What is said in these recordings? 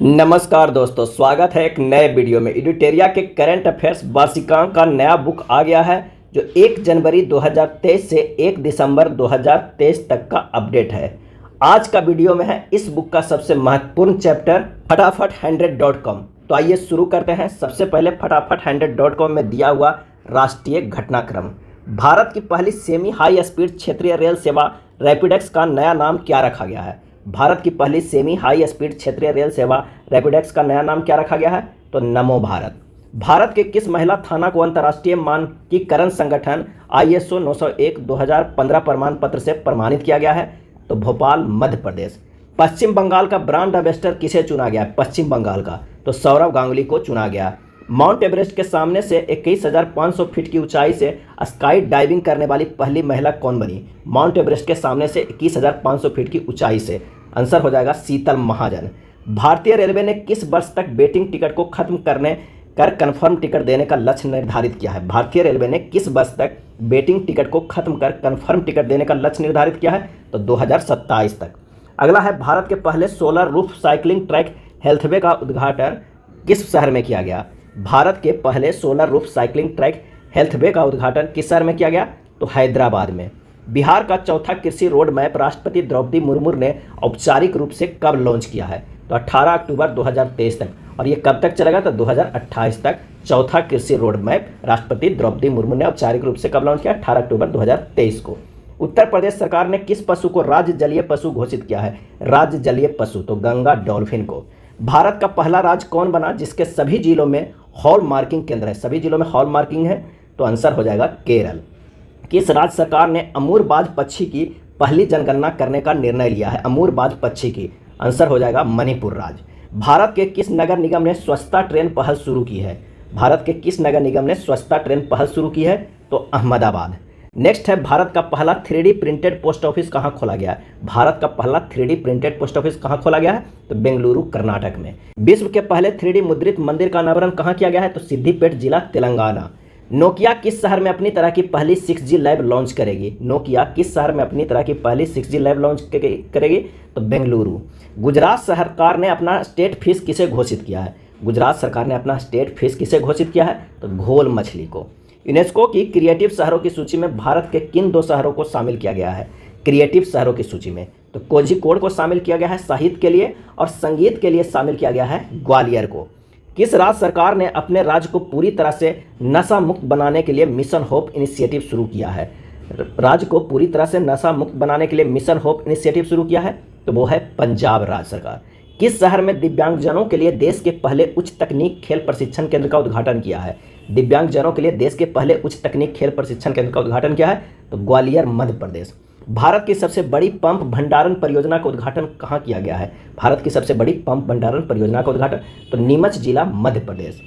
नमस्कार दोस्तों, स्वागत है एक नए वीडियो में। एडिटेरिया के करंट अफेयर्स वार्षिकांक का नया बुक आ गया है जो 1 जनवरी 2023 से 1 दिसंबर 2023 तक का अपडेट है। आज का वीडियो में है इस बुक का सबसे महत्वपूर्ण चैप्टर फटाफट 100.com। तो आइए शुरू करते हैं। सबसे पहले फटाफट 100.com में दिया हुआ राष्ट्रीय घटनाक्रम। भारत की पहली सेमी हाई स्पीड क्षेत्रीय रेल सेवा रैपिडेक्स का नया नाम क्या रखा गया है? भारत की पहली सेमी हाई स्पीड क्षेत्रीय रेल सेवा रैपिडेक्स का नया नाम क्या रखा गया है? तो नमो भारत। भारत के किस महिला थाना को अंतर्राष्ट्रीय मानकीकरण संगठन ISO 901/2015 प्रमाण पत्र से प्रमाणित किया गया है? तो भोपाल, मध्य प्रदेश। पश्चिम बंगाल का ब्रांड एम्बेसडर किसे चुना गया है? पश्चिम बंगाल का तो सौरव गांगुली को चुना गया। माउंट एवरेस्ट के सामने से 21,500 फीट की ऊंचाई से स्काई डाइविंग करने वाली पहली महिला कौन बनी? माउंट एवरेस्ट के सामने से 21,500 फीट की ऊंचाई से। आंसर हो जाएगा शीतल महाजन। भारतीय रेलवे ने किस वर्ष तक वेटिंग टिकट को खत्म कर कन्फर्म टिकट देने का लक्ष्य निर्धारित किया है? भारतीय रेलवे ने किस वर्ष तक वेटिंग टिकट को खत्म कर कन्फर्म टिकट देने का लक्ष्य निर्धारित किया है? तो 2027 तक। अगला है भारत के पहले solar roof cycling track healthway का उद्घाटन किस शहर में किया गया? भारत के पहले solar roof cycling track healthway का उद्घाटन किस शहर में किया गया? तो हैदराबाद में। बिहार का चौथा कृषि रोड मैप राष्ट्रपति द्रौपदी मुर्मू ने औपचारिक रूप से कब लॉन्च किया है? तो 18 अक्टूबर 2023 तक। और ये कब तक चलेगा? तो 2028 तक। चौथा कृषि रोड मैप राष्ट्रपति द्रौपदी मुर्मू ने औपचारिक रूप से कब लॉन्च किया? 18 अक्टूबर 2023 को। उत्तर प्रदेश सरकार ने किस पशु को राज्य जलीय पशु घोषित किया है? राज्य जलीय पशु तो गंगा डॉल्फिन को। भारत का पहला राज्य कौन बना जिसके सभी जिलों में हॉल मार्किंग केंद्र है? सभी जिलों में हॉल मार्किंग है तो आंसर हो जाएगा केरल। किस राज्य सरकार ने अमूरबाज पक्षी की पहली जनगणना करने का निर्णय लिया है? अमूरबाज पक्षी की। आंसर हो जाएगा मणिपुर राज्य। भारत के किस नगर निगम ने स्वच्छता ट्रेन पहल शुरू की है? भारत के किस नगर निगम ने स्वच्छता ट्रेन पहल शुरू की है? तो अहमदाबाद। नेक्स्ट है भारत का पहला 3D प्रिंटेड पोस्ट ऑफिस कहाँ खोला गया है? भारत का पहला 3D प्रिंटेड पोस्ट ऑफिस कहाँ खोला गया है? तो बेंगलुरु, कर्नाटक में। विश्व के पहले 3D मुद्रित मंदिर का अनावरण कहाँ किया गया है? तो सिद्धिपेट जिला, तेलंगाना। नोकिया किस शहर में अपनी तरह की पहली 6G लैब लॉन्च करेगी? नोकिया किस शहर में अपनी तरह की पहली 6G लैब लॉन्च करेगी? तो बेंगलुरु। गुजरात सरकार ने अपना स्टेट फिश किसे घोषित किया है? गुजरात सरकार ने अपना स्टेट फिश किसे घोषित किया है? तो घोल मछली को। यूनेस्को की क्रिएटिव शहरों की सूची में भारत के किन 2 शहरों को शामिल किया गया है? क्रिएटिव शहरों की सूची में तो कोझिकोड को शामिल किया गया है साहित्य के लिए, और संगीत के लिए शामिल किया गया है ग्वालियर को। किस राज्य सरकार ने अपने राज्य को पूरी तरह से नशा मुक्त बनाने के लिए मिशन होप इनिशिएटिव शुरू किया है? राज्य को पूरी तरह से नशा मुक्त बनाने के लिए मिशन होप इनिशिएटिव शुरू किया है तो वो है पंजाब राज्य सरकार। किस शहर में दिव्यांगजनों के लिए देश के पहले उच्च तकनीक खेल प्रशिक्षण केंद्र का उद्घाटन किया है? दिव्यांगजनों के लिए देश के पहले उच्च तकनीक खेल प्रशिक्षण केंद्र का उद्घाटन किया है? तो ग्वालियर, मध्य प्रदेश। भारत की सबसे बड़ी पंप भंडारण परियोजना का उद्घाटन कहाँ किया गया है? भारत की सबसे बड़ी पंप भंडारण परियोजना का उद्घाटन तो नीमच जिला, मध्य प्रदेश।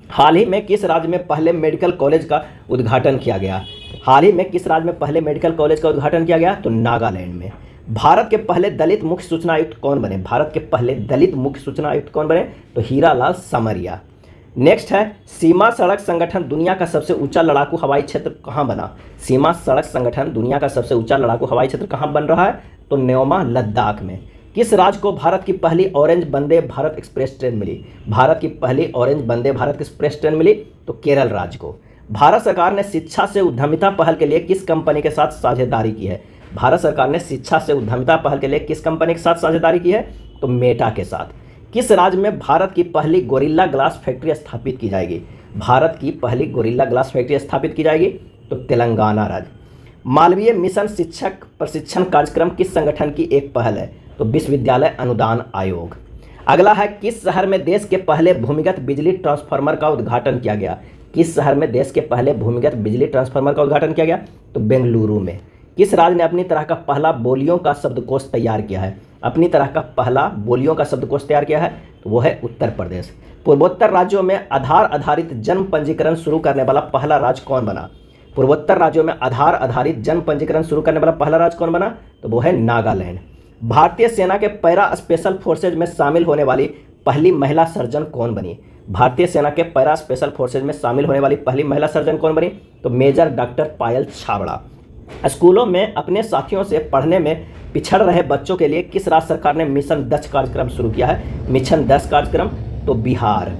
हाल ही में किस राज्य में पहले मेडिकल कॉलेज का उद्घाटन किया गया? हाल ही में किस राज्य में पहले मेडिकल कॉलेज का उद्घाटन किया गया? तो नागालैंड में। भारत के पहले दलित मुख्य सूचना आयुक्त कौन बने? भारत के पहले दलित मुख्य सूचना आयुक्त कौन बने? तो हीरालाल समरिया। नेक्स्ट है सीमा सड़क संगठन दुनिया का सबसे ऊंचा लड़ाकू हवाई क्षेत्र कहाँ बना? सीमा सड़क संगठन दुनिया का सबसे ऊंचा लड़ाकू हवाई क्षेत्र कहाँ बन रहा है? तो न्योमा, लद्दाख में। किस राज्य को भारत की पहली orange Vande Bharat express train मिली? भारत की पहली orange Vande Bharat express train मिली तो केरल राज्य को। भारत सरकार ने शिक्षा से उद्यमिता पहल के लिए किस कंपनी के साथ साझेदारी की है? भारत सरकार ने शिक्षा से उद्यमिता पहल के लिए किस कंपनी के साथ साझेदारी की है? तो मेटा के साथ। किस राज्य में भारत की पहली गोरिल्ला ग्लास फैक्ट्री स्थापित की जाएगी? भारत की पहली गोरिल्ला ग्लास फैक्ट्री स्थापित की जाएगी तो तेलंगाना राज्य। मालवीय मिशन शिक्षक प्रशिक्षण कार्यक्रम किस संगठन की एक पहल है? तो विश्वविद्यालय अनुदान आयोग। अगला है किस शहर में देश के पहले भूमिगत बिजली ट्रांसफार्मर का उद्घाटन किया गया? किस शहर में देश के पहले भूमिगत बिजली ट्रांसफार्मर का उद्घाटन किया गया? तो बेंगलुरु में। किस राज्य ने अपनी तरह का पहला बोलियों का शब्दकोश तैयार किया है? अपनी तरह का पहला बोलियों का शब्दकोश तैयार किया है तो वो है उत्तर प्रदेश। पूर्वोत्तर राज्यों में आधार आधारित जन्म पंजीकरण शुरू करने वाला पहला राज्य कौन बना? पूर्वोत्तर राज्यों में आधार आधारित जन्म पंजीकरण शुरू करने वाला पहला राज्य कौन बना? तो वो है नागालैंड। भारतीय सेना के पैरा स्पेशल फोर्सेज में शामिल होने वाली पहली महिला सर्जन कौन बनी? भारतीय सेना के पैरा स्पेशल फोर्सेज में शामिल होने वाली पहली महिला सर्जन कौन बनी? तो मेजर डॉक्टर पायल छाबड़ा। स्कूलों में अपने साथियों से पढ़ने में पिछड़ रहे बच्चों के लिए किस राज्य सरकार ने मिशन 10 कार्यक्रम शुरू किया है? मिशन 10 कार्यक्रम तो बिहार।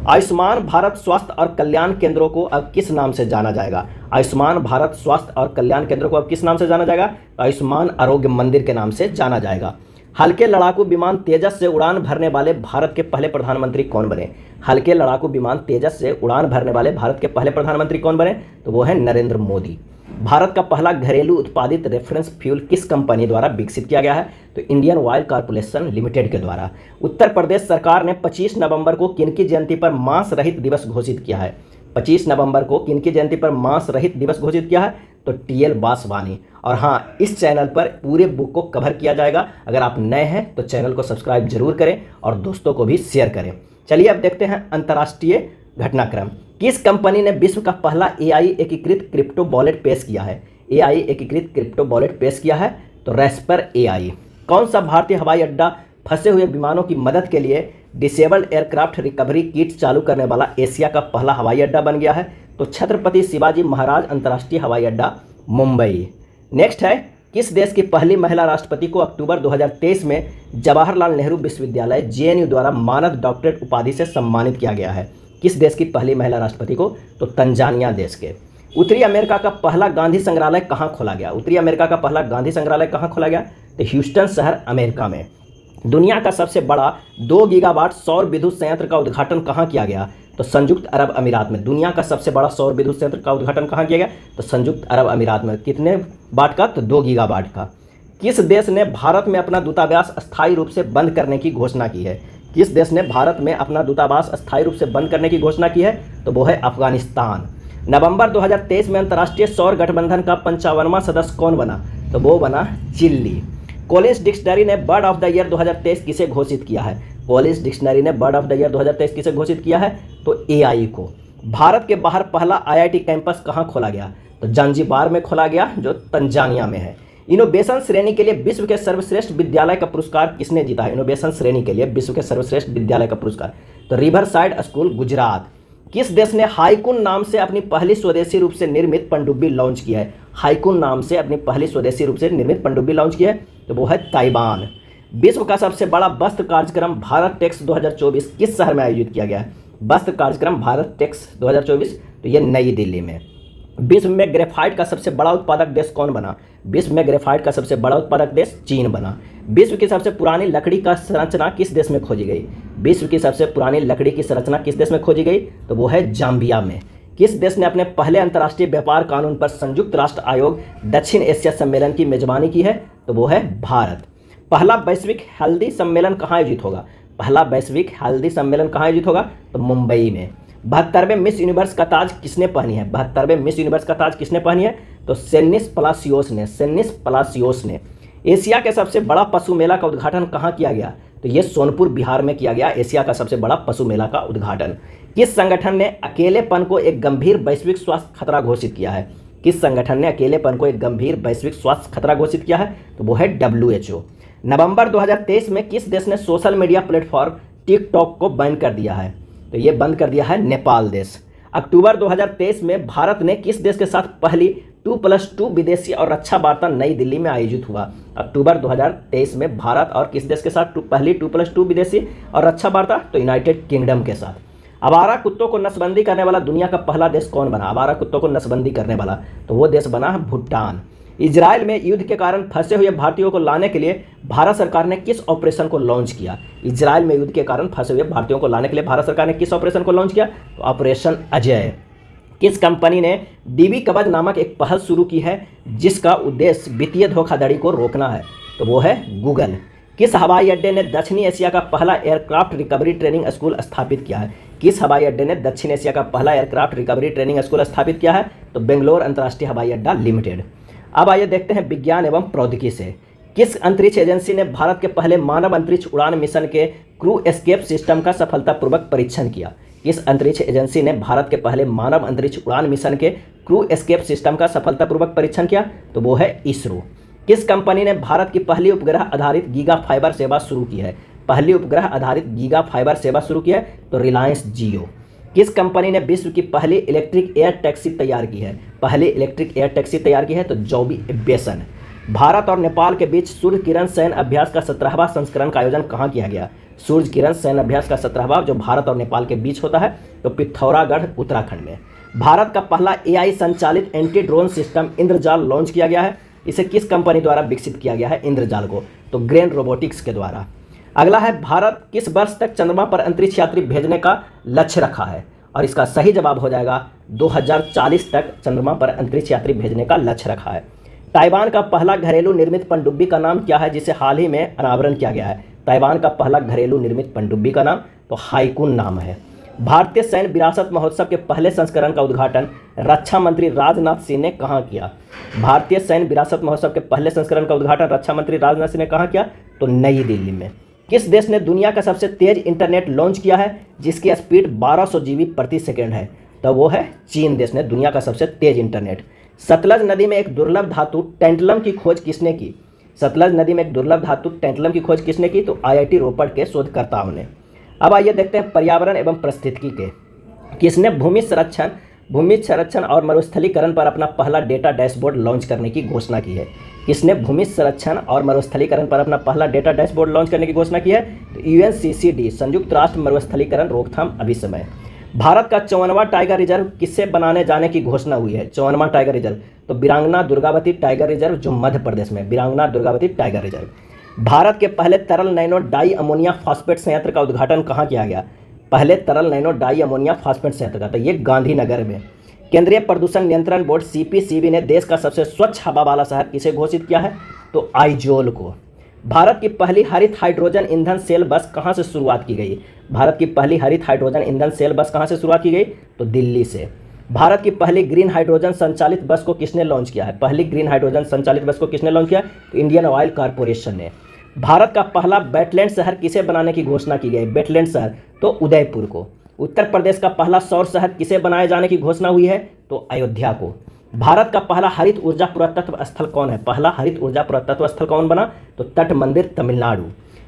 आयुष्मान भारत स्वास्थ्य और कल्याण केंद्रों को अब किस नाम से जाना जाएगा? आयुष्मान भारत स्वास्थ्य और कल्याण केंद्रों को अब किस नाम से जाना जाएगा? आयुष्मान आरोग्य मंदिर के नाम से जाना जाएगा। हल्के लड़ाकू विमान तेजस से उड़ान भरने वाले भारत के पहले प्रधानमंत्री कौन बने? हल्के लड़ाकू विमान तेजस से उड़ान भरने वाले भारत के पहले प्रधानमंत्री कौन बने? तो वो है नरेंद्र मोदी। भारत का पहला घरेलू उत्पादित रेफरेंस फ्यूल किस कंपनी द्वारा विकसित किया गया है? तो इंडियन ऑयल कॉर्पोरेशन लिमिटेड के द्वारा। उत्तर प्रदेश सरकार ने 25 नवंबर को किनकी जयंती पर मांस रहित दिवस घोषित किया है? 25 नवंबर को किनकी जयंती पर मांस रहित दिवस घोषित किया है? तो टीएल वासवानी। और हाँ, इस चैनल पर पूरे बुक को कवर किया जाएगा। अगर आप नए हैं तो चैनल को सब्सक्राइब जरूर करें और दोस्तों को भी शेयर करें। चलिए अब देखते हैं अंतर्राष्ट्रीय घटनाक्रम। किस कंपनी ने विश्व का पहला एआई एकीकृत क्रिप्टो वॉलेट पेश किया है? एआई एकीकृत क्रिप्टो वॉलेट पेश किया है तो रेस्पर एआई। कौन सा भारतीय हवाई अड्डा फंसे हुए विमानों की मदद के लिए डिसेबल्ड एयरक्राफ्ट रिकवरी किट चालू करने वाला एशिया का पहला हवाई अड्डा बन गया है? तो छत्रपति शिवाजी महाराज अंतर्राष्ट्रीय हवाई अड्डा, मुंबई। नेक्स्ट है, किस देश की पहली महिला राष्ट्रपति को अक्टूबर 2023 में जवाहरलाल नेहरू विश्वविद्यालय जेएनयू द्वारा मानद डॉक्टरेट उपाधि से सम्मानित किया गया है? किस देश की पहली महिला राष्ट्रपति को? तो तंजानिया देश के। उत्तरी अमेरिका का पहला गांधी संग्रहालय कहाँ खोला गया? उत्तरी अमेरिका का पहला गांधी संग्रहालय कहाँ खोला गया? तो ह्यूस्टन शहर, अमेरिका में। दुनिया का सबसे बड़ा 2 गीगावाट सौर विद्युत संयंत्र का उद्घाटन कहाँ किया गया? तो संयुक्त अरब अमीरात में। दुनिया का सबसे बड़ा सौर विद्युत संयंत्र का उद्घाटन कहाँ किया गया? तो संयुक्त अरब अमीरात में। कितने वाट का? तो 2 गीगावाट का। किस देश ने भारत में अपना दूतावास अस्थायी रूप से बंद करने की घोषणा की है? किस देश ने भारत में अपना दूतावास अस्थायी रूप से बंद करने की घोषणा की है? तो वो है अफगानिस्तान। नवंबर 2023 में अंतर्राष्ट्रीय सौर गठबंधन का 55वां सदस्य कौन बना? तो वो बना चिली। कॉलिंस डिक्शनरी ने बर्ड ऑफ द ईयर 2023 किसे घोषित किया है? कॉलिंस डिक्शनरी ने बर्ड ऑफ द ईयर 2023 किसे घोषित किया है? तो एआई को। भारत के बाहर पहला आईआईटी कैंपस कहाँ खोला गया? तो जंजीबार में खोला गया, जो तंजानिया में है। इनोवेशन श्रेणी के लिए विश्व के सर्वश्रेष्ठ विद्यालय का पुरस्कार किसने जीता है? इनोवेशन श्रेणी के लिए विश्व के सर्वश्रेष्ठ विद्यालय का पुरस्कार तो रिवर साइड स्कूल, गुजरात। किस देश ने हाईकुन नाम से अपनी पहली स्वदेशी रूप से निर्मित पनडुब्बी लॉन्च किया है? हाईकुन नाम से अपनी पहली स्वदेशी रूप से निर्मित पनडुब्बी लॉन्च किया है? तो वो है ताइवान। विश्व का सबसे बड़ा वस्त्र कार्यक्रम भारत टेक्स 2024 किस शहर में आयोजित किया गया है? वस्त्र कार्यक्रम भारत टेक्स 2024 तो ये नई दिल्ली में। विश्व में ग्रेफाइट का सबसे बड़ा उत्पादक देश कौन बना? विश्व में ग्रेफाइट का सबसे बड़ा उत्पादक देश चीन बना। विश्व की सबसे पुरानी लकड़ी का संरचना किस देश में खोजी गई? विश्व की सबसे पुरानी लकड़ी की संरचना किस देश में खोजी गई? तो वो है जाम्बिया में। किस देश ने अपने पहले अंतर्राष्ट्रीय व्यापार कानून पर संयुक्त राष्ट्र आयोग दक्षिण एशिया सम्मेलन की मेजबानी की है? तो वो है भारत। पहला वैश्विक हेल्दी सम्मेलन कहाँ आयोजित होगा? पहला वैश्विक हेल्दी सम्मेलन कहाँ आयोजित होगा? तो मुंबई में। 72वें मिस यूनिवर्स का ताज किसने पहनी है? 72वें मिस यूनिवर्स का ताज किसने पहनी है? तो सेनिस पलासियोस ने। सेनिस पलासियोस ने। एशिया के सबसे बड़ा पशु मेला का उद्घाटन कहाँ किया गया? तो ये सोनपुर, बिहार में किया गया एशिया का सबसे बड़ा पशु मेला का उद्घाटन। किस संगठन ने अकेलेपन को एक गंभीर वैश्विक स्वास्थ्य खतरा घोषित किया है? किस संगठन ने अकेलेपन को एक गंभीर वैश्विक स्वास्थ्य खतरा घोषित किया है? तो वो है WHO। नवंबर 2023 में किस देश ने सोशल मीडिया प्लेटफॉर्म टिकटॉक को बैन कर दिया है? तो ये बंद कर दिया है नेपाल देश। अक्टूबर 2023 में भारत ने किस देश के साथ पहली 2+2 विदेशी और रक्षा वार्ता नई दिल्ली में आयोजित हुआ? अक्टूबर 2023 में भारत और किस देश के साथ पहली 2+2 विदेशी और रक्षा वार्ता? तो यूनाइटेड किंगडम के साथ। आवारा कुत्तों को नसबंदी करने वाला दुनिया का पहला देश कौन बना? आवारा कुत्तों को नसबंदी करने वाला तो वो देश बना भूटान। इजराइल में युद्ध के कारण फंसे हुए भारतीयों को लाने के लिए भारत सरकार ने किस ऑपरेशन को लॉन्च किया? इजराइल में युद्ध के कारण फंसे हुए भारतीयों को लाने के लिए भारत सरकार ने किस ऑपरेशन को लॉन्च किया? तो ऑपरेशन अजय। किस कंपनी ने डीबी कवच नामक एक पहल शुरू की है जिसका उद्देश्य वित्तीय धोखाधड़ी को रोकना है? तो वो है गूगल। किस हवाई अड्डे ने दक्षिणी एशिया का पहला एयरक्राफ्ट रिकवरी ट्रेनिंग स्कूल स्थापित किया है? किस हवाई अड्डे ने दक्षिण एशिया का पहला एयरक्राफ्ट रिकवरी ट्रेनिंग स्कूल स्थापित किया है? तो बेंगलोर अंतर्राष्ट्रीय हवाई अड्डा लिमिटेड। अब आइए देखते हैं विज्ञान एवं प्रौद्योगिकी से। किस अंतरिक्ष एजेंसी ने भारत के पहले मानव अंतरिक्ष उड़ान मिशन के क्रू एस्केप सिस्टम का सफलतापूर्वक परीक्षण किया? किस अंतरिक्ष एजेंसी ने भारत के पहले मानव अंतरिक्ष उड़ान मिशन के क्रू एस्केप सिस्टम का सफलतापूर्वक परीक्षण किया? तो वो है इसरो। किस कंपनी ने भारत की पहली उपग्रह आधारित गीगा फाइबर सेवा शुरू की है? पहली उपग्रह आधारित गीगा फाइबर सेवा शुरू की है? तो रिलायंस जियो। किस कंपनी ने विश्व की पहली इलेक्ट्रिक एयर टैक्सी तैयार की है? पहली इलेक्ट्रिक एयर टैक्सी तैयार की है तो जॉबी एविएशन। भारत और नेपाल के बीच सूर्य किरण सैन्य अभ्यास का 17वां संस्करण का आयोजन कहाँ किया गया? सूर्य किरण सैन्य अभ्यास का 17वां जो भारत और नेपाल के बीच होता है तो पिथौरागढ़ उत्तराखंड में। भारत का पहला AI संचालित एंटी ड्रोन सिस्टम इंद्रजाल लॉन्च किया गया है। इसे किस कंपनी द्वारा विकसित किया गया है इंद्रजाल को? तो ग्रेन रोबोटिक्स के द्वारा। अगला है, भारत किस वर्ष तक चंद्रमा पर अंतरिक्ष यात्री भेजने का लक्ष्य रखा है? और इसका सही जवाब हो जाएगा 2040 तक चंद्रमा पर अंतरिक्ष यात्री भेजने का लक्ष्य रखा है। ताइवान का पहला घरेलू निर्मित पनडुब्बी का नाम क्या है जिसे हाल ही में अनावरण किया गया है? ताइवान का पहला घरेलू निर्मित पनडुब्बी का नाम तो हाइकुन नाम है। भारतीय सैन्य विरासत महोत्सव के पहले संस्करण का उद्घाटन रक्षा मंत्री राजनाथ सिंह ने कहाँ किया? भारतीय सैन्य विरासत महोत्सव के पहले संस्करण का उद्घाटन रक्षा मंत्री राजनाथ सिंह ने कहाँ किया? तो नई दिल्ली में। किस देश ने दुनिया का सबसे तेज इंटरनेट लॉन्च किया है जिसकी स्पीड 1200 GB प्रति सेकेंड है? तो वो है चीन देश ने दुनिया का सबसे तेज इंटरनेट। सतलज नदी में एक दुर्लभ धातु टेंटलम की खोज किसने की? सतलज नदी में एक दुर्लभ धातु टेंटलम की खोज किसने की? तो IIT रोपड़ के शोधकर्ताओं ने। अब आइए देखते हैं पर्यावरण एवं पारिस्थितिकी के किसने भूमि संरक्षण और मरुस्थलीकरण पर अपना पहला डेटा डैशबोर्ड लॉन्च करने की घोषणा की है? किसने भूमि संरक्षण और मरुस्थलीकरण पर अपना पहला डेटा डैशबोर्ड लॉन्च करने की घोषणा की है? तो UNCCD संयुक्त राष्ट्र मरुस्थलीकरण रोकथाम अभिसमय। भारत का 54वां टाइगर रिजर्व किससे बनाने जाने की घोषणा हुई है? 54वां टाइगर रिजर्व तो बीरांगना दुर्गावती टाइगर रिजर्व जो मध्य प्रदेश में, बीरांगना दुर्गावती टाइगर रिजर्व। भारत के पहले तरल नैनो डाई अमोनिया फॉस्फेट संयंत्र का उद्घाटन कहाँ किया गया? पहले तरल नैनो डाई अमोनिया फॉस्फेट संयंत्र का तो ये गांधीनगर में। केंद्रीय प्रदूषण नियंत्रण बोर्ड CPCB ने देश का सबसे स्वच्छ हवा वाला शहर किसे घोषित किया है? तो आइजोल को। भारत की पहली हरित हाइड्रोजन ईंधन सेल बस कहाँ से शुरुआत की गई? भारत की पहली हरित हाइड्रोजन ईंधन सेल बस कहाँ से शुरुआत की गई? तो दिल्ली से। भारत की पहली ग्रीन हाइड्रोजन संचालित बस को किसने लॉन्च किया है? पहली ग्रीन हाइड्रोजन संचालित बस को किसने लॉन्च किया? तो इंडियन ऑयल कॉर्पोरेशन ने। भारत का पहला वेटलैंड शहर किसे बनाने की घोषणा की गई? वेटलैंड शहर तो उदयपुर को। उत्तर प्रदेश का पहला सौर शहर किसे बनाए जाने की घोषणा हुई है? तो अयोध्या को। भारत का पहला हरित ऊर्जा पुरातत्व स्थल कौन है? पहला हरित ऊर्जा पुरातत्व स्थल कौन बना? तो तट मंदिर तमिलनाडु।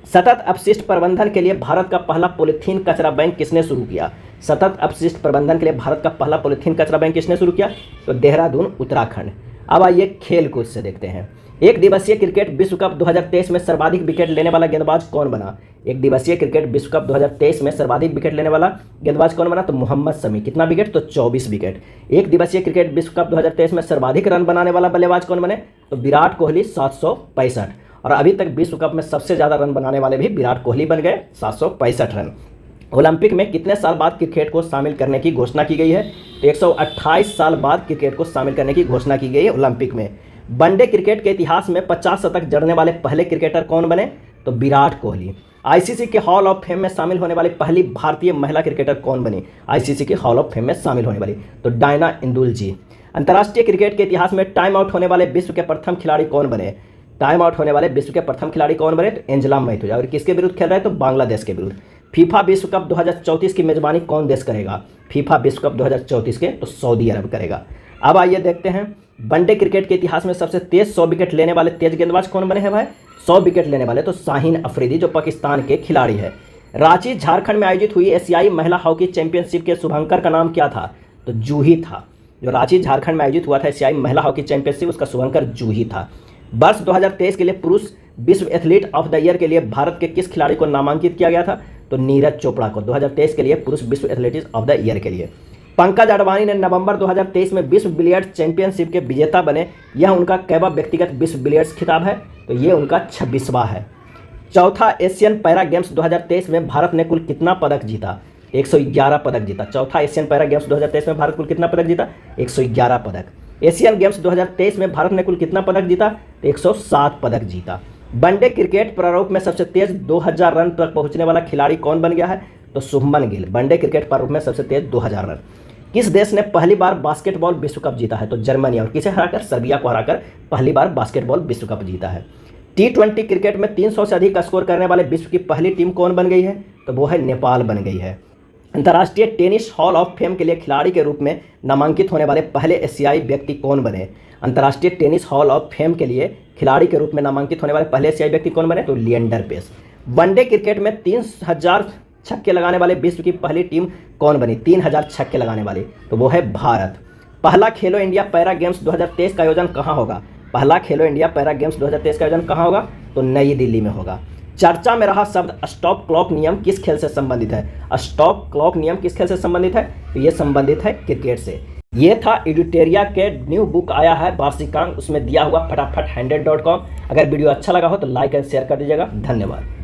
सतत अपशिष्ट प्रबंधन के लिए भारत का पहला पॉलीथीन कचरा बैंक किसने शुरू किया? सतत अपशिष्ट प्रबंधन के लिए भारत का पहला पॉलीथीन कचरा बैंक किसने शुरू किया? तो देहरादून उत्तराखंड। अब आइए खेल कूद से देखते हैं। एक दिवसीय क्रिकेट विश्व कप 2023 में सर्वाधिक विकेट लेने वाला गेंदबाज कौन बना? एक दिवसीय क्रिकेट विश्व कप 2023 में सर्वाधिक विकेट लेने वाला गेंदबाज कौन बना? तो मोहम्मद शमी। कितना विकेट? तो 24 विकेट। एक दिवसीय क्रिकेट विश्व कप 2023 में सर्वाधिक रन बनाने वाला बल्लेबाज कौन बने? तो विराट कोहली 765। और अभी तक विश्व कप में सबसे ज़्यादा रन बनाने वाले भी विराट कोहली बन गए, 765 रन। ओलंपिक में कितने साल बाद क्रिकेट को शामिल करने की घोषणा की गई है? तो 128 साल बाद क्रिकेट को शामिल करने की घोषणा की गई है ओलंपिक में। वनडे क्रिकेट के इतिहास में 50 शतक जड़ने वाले पहले क्रिकेटर कौन बने? तो विराट कोहली। ICC के हॉल ऑफ फेम में शामिल होने वाली पहली भारतीय महिला क्रिकेटर कौन बनी? ICC के हॉल ऑफ फेम में शामिल होने वाली तो डायना इंदुल जी। अंतर्राष्ट्रीय क्रिकेट के इतिहास में टाइम आउट होने वाले विश्व के प्रथम खिलाड़ी कौन बने? टाइम आउट होने वाले विश्व के प्रथम खिलाड़ी कौन बने? तो एंजेला मैथ्यूज। और किसके विरुद्ध खेल रहे हैं? तो बांग्लादेश के विरुद्ध। फीफा विश्व कप 2034 की मेजबानी कौन देश करेगा? फीफा विश्व कप 2034 के तो सऊदी अरब करेगा। अब आइए देखते हैं वनडे क्रिकेट के इतिहास में सबसे तेज 100 विकेट लेने वाले तेज गेंदबाज कौन बने हैं भाई? 100 विकेट लेने वाले तो शाहीन अफरीदी जो पाकिस्तान के खिलाड़ी है। रांची झारखंड में आयोजित हुई एशियाई महिला हॉकी चैंपियनशिप के शुभंकर का नाम क्या था? तो जूही था। जो रांची झारखंड में आयोजित हुआ था एशियाई महिला हॉकी चैंपियनशिप उसका शुभंकर जूही था। वर्ष 2023 के लिए पुरुष विश्व एथलीट ऑफ द ईयर के लिए भारत के किस खिलाड़ी को नामांकित किया गया था? तो नीरज चोपड़ा को 2023 के लिए पुरुष विश्व एथलीट ऑफ द ईयर के लिए। पंकज अडवाणी ने नवंबर 2023 में विश्व बिलियर्ड्स चैंपियनशिप के विजेता बने। यह उनका कैवा व्यक्तिगत विश्व बिलियर्ड्स खिताब है? तो ये उनका 26वां है। चौथा एशियन पैरा गेम्स 2023 में भारत ने कुल कितना पदक जीता? 111 पदक जीता। चौथा एशियन पैरा गेम्स 2023 में भारत कुल कितना पदक जीता? 111 पदक। एशियन गेम्स 2023 में भारत ने कुल कितना पदक जीता? 107 पदक जीता। वनडे क्रिकेट प्रारूप में सबसे तेज 2000 रन तक पहुंचने वाला खिलाड़ी कौन बन गया है? तो शुभमन गिल। वनडे क्रिकेट प्रारूप में सबसे तेज 2000 रन। किस देश ने पहली बार बास्केटबॉल विश्व कप जीता है? तो जर्मनी। और किसे हराकर? सर्बिया को हराकर पहली बार बास्केटबॉल विश्व कप जीता है। T20 क्रिकेट में 300 से अधिक स्कोर करने वाले विश्व की पहली टीम कौन बन गई है? तो वो है नेपाल बन गई है। अंतर्राष्ट्रीय टेनिस हॉल ऑफ फेम के लिए खिलाड़ी के रूप में नामांकित होने वाले पहले एशियाई व्यक्ति कौन बने? अंतर्राष्ट्रीय टेनिस हॉल ऑफ फेम के लिए खिलाड़ी के रूप में नामांकित होने वाले पहले एशियाई व्यक्ति कौन बने? तो लिएंडर पेस। वनडे क्रिकेट में 3000 छक्के लगाने वाले विश्व की पहली टीम कौन बनी 3000 छक्के लगाने वाली? तो वो है भारत। पहला खेलो इंडिया पैरा गेम्स 2023 का आयोजन कहाँ होगा? पहला खेलो इंडिया पैरा गेम्स 2023 का आयोजन कहाँ होगा? तो नई दिल्ली में होगा। चर्चा में रहा शब्द स्टॉप क्लॉक नियम किस खेल से संबंधित है? स्टॉप क्लॉक नियम किस खेल से संबंधित है? तो ये संबंधित है क्रिकेट से। ये था एडिटेरिया के न्यू बुक आया है वार्षिकांक, उसमें दिया हुआ फटाफट 100.com। अगर वीडियो अच्छा लगा हो तो लाइक एंड शेयर कर दीजिएगा। धन्यवाद।